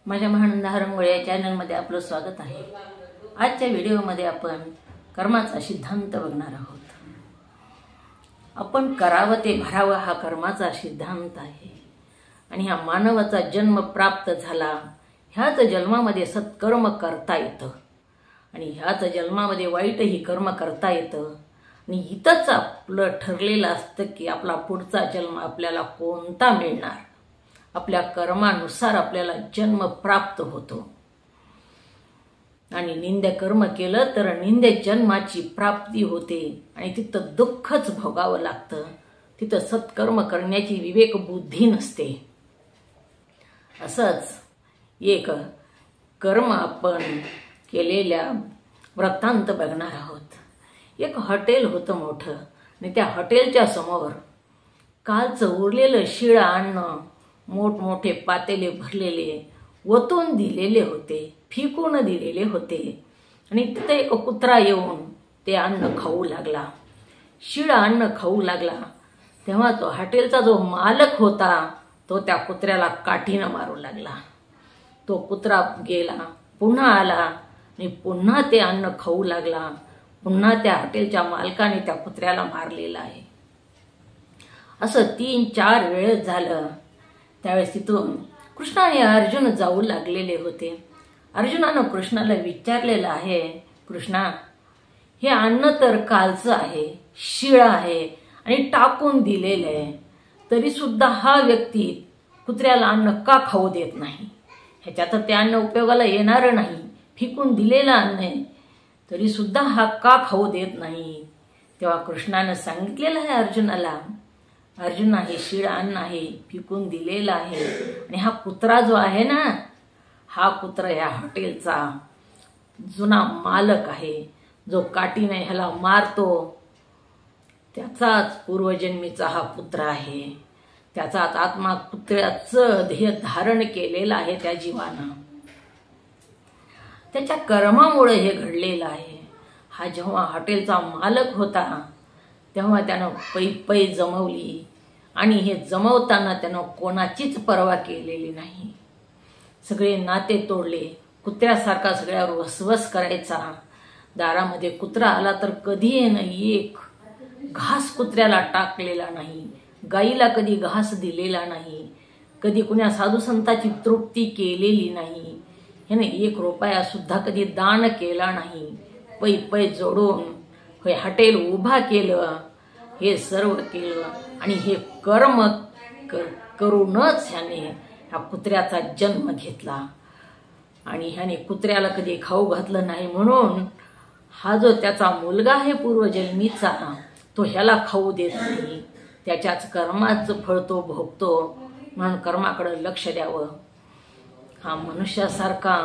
माझ्या महानंद हरंगोळे या चॅनलमध्ये आपलं स्वागत आहे। आजच्या व्हिडिओमध्ये आपण कर्माचा सिद्धांत बघणार आहोत। आपण करावं ते भरावं हा कर्माचा सिद्धांत आहे आणि ह्या मानवाचा जन्म प्राप्त झाला, ह्याच जन्मामध्ये सत्कर्म करता येतं आणि ह्याच जन्मामध्ये वाईटही कर्म करता येतं आणि इथंच आपलं ठरलेलं असतं की आपला पुढचा जन्म आपल्याला कोणता मिळणार। आपल्या कर्मानुसार आपल्याला जन्म प्राप्त होतो आणि निंद्य कर्म केलं तर निंद्य जन्माची प्राप्ती होते आणि तिथं दुःखच भोगावं लागतं। तिथं सत्कर्म करण्याची विवेक बुद्धी नसते। असंच एक कर्म आपण केलेल्या वृत्तांत बघणार आहोत। एक हॉटेल होतं मोठं आणि त्या हॉटेलच्या समोर कालचं उरलेलं शिळं अन्न मोठमोठे पातेले भरलेले ओतून दिलेले होते, फिकून दिलेले होते आणि तिथे एक कुत्रा येऊन ते अन्न खाऊ लागला, शिळं अन्न खाऊ लागला। तेव्हा तो हॉटेलचा जो मालक होता तो त्या कुत्र्याला काठीनं मारू लागला। तो कुत्रा गेला, पुन्हा आला आणि पुन्हा ते अन्न खाऊ लागला। पुन्हा त्या हॉटेलच्या मालकाने त्या कुत्र्याला मारलेलं आहे। असं 3-4 वेळेस झालं। त्यावेळेस तिथून कृष्ण आणि अर्जुन जाऊ लागलेले होते। अर्जुनानं कृष्णाला विचारलेलं आहे, कृष्णा, हे अन्न तर कालचं आहे, शिळं आहे आणि टाकून दिलेलं आहे, तरी सुद्धा हा व्यक्ती कुत्र्याला अन्न का खाऊ देत नाही? ह्याच्यात ते अन्न उपयोगाला येणार नाही, फिकून दिलेलं अन्न आहे, तरी सुद्धा हा का खाऊ देत नाही? तेव्हा कृष्णानं सांगितलेलं आहे अर्जुनाला, अर्जुना, हे शिळं अन्न आहे, फिकून दिलेलं आहे आणि हा कुत्रा जो आहे ना, हा कुत्रा या हॉटेलचा जुना मालक आहे, जो काठीने ह्याला मारतो त्याचाच पूर्वजन्मीचा हा कुत्रा आहे। त्याचाच आत्मा कुत्र्याचं ध्येय धारण केलेलं आहे त्या जीवानं। त्याच्या कर्मामुळे हे घडलेलं आहे। हा जेव्हा हॉटेलचा मालक होता तेव्हा त्यानं पै जमवली आणि हे जमवताना त्यानं कोणाचीच पर्वा केलेली नाही। सगळे नाते तोडले, कुत्र्यासारखा सगळ्यावर वसवस करायचा। दारामध्ये कुत्रा आला तर कधी एक घास कुत्र्याला टाकलेला नाही, गाईला कधी घास दिलेला नाही, कधी कुण्या साधू संताची तृप्ती केलेली नाही, ह्याने 1 रुपया सुद्धा कधी दान केला नाही। पै जोडून हे हॉटेल उभा केलं, हे सर्व केलं आणि हे कर्म करूनच ह्याने ह्या कुत्र्याचा जन्म घेतला आणि ह्याने कुत्र्याला कधी खाऊ घातलं नाही, म्हणून हा जो त्याचा मुलगा आहे पूर्वजन्मीचा तो ह्याला खाऊ देत नाही। त्याच्याच कर्माचं फळ तो भोगतो, म्हणून कर्माकडे लक्ष द्यावं। हा मनुष्यासारखा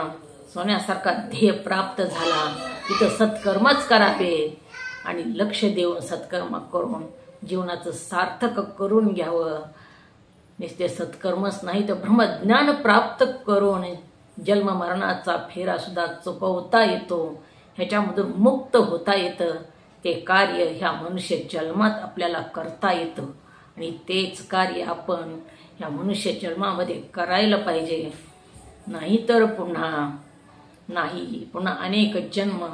सोन्यासारखा ध्येय प्राप्त झाला, तिथं सत्कर्मच करावे आणि लक्ष देऊन सत्कर्म करून जीवनाचं सार्थक करून घ्यावं। नुसते सत्कर्मच नाही तर ब्रह्मज्ञान प्राप्त करून जन्म मरणाचा फेरा सुद्धा चुकवता येतो, ह्याच्यामधून मुक्त होता येतं। ते कार्य ह्या मनुष्य जन्मात आपल्याला करता येतं आणि तेच कार्य आपण ह्या मनुष्य जन्मामध्ये करायला पाहिजे। नाहीतर पुन्हा अनेक जन्म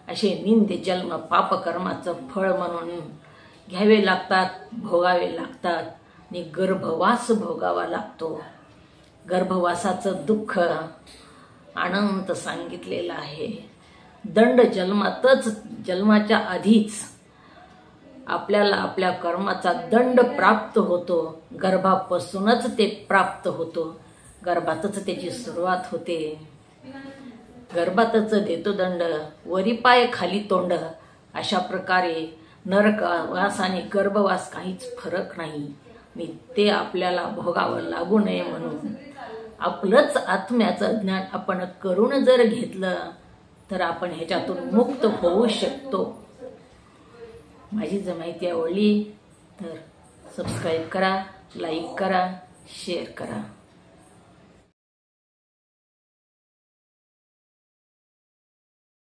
असे निंद्य जन्म पापकर्माचं फळ म्हणून घ्यावे लागतात, भोगावे लागतात आणि गर्भवास भोगावा लागतो। गर्भवासाचं दुःख अनंत सांगितलेलं आहे। दंड जन्माच्या आधीच आपल्याला आपल्या कर्माचा दंड प्राप्त होतो। गर्भापासूनच ते प्राप्त होतो, गर्भातच त्याची सुरुवात होते। गर्भातच देतो दंड, वरी पाय खाली तोंड, अशा प्रकारे नरकवास आणि गर्भवास काहीच फरक नाही आणि ते आपल्याला भोगावं लागू नये म्हणून आपलंच आत्म्याचं ज्ञान आपण करून जर घेतलं तर आपण ह्याच्यातून मुक्त होऊ शकतो। माझी जर माहिती आवडली तर सबस्क्राईब करा, लाईक करा, शेअर करा।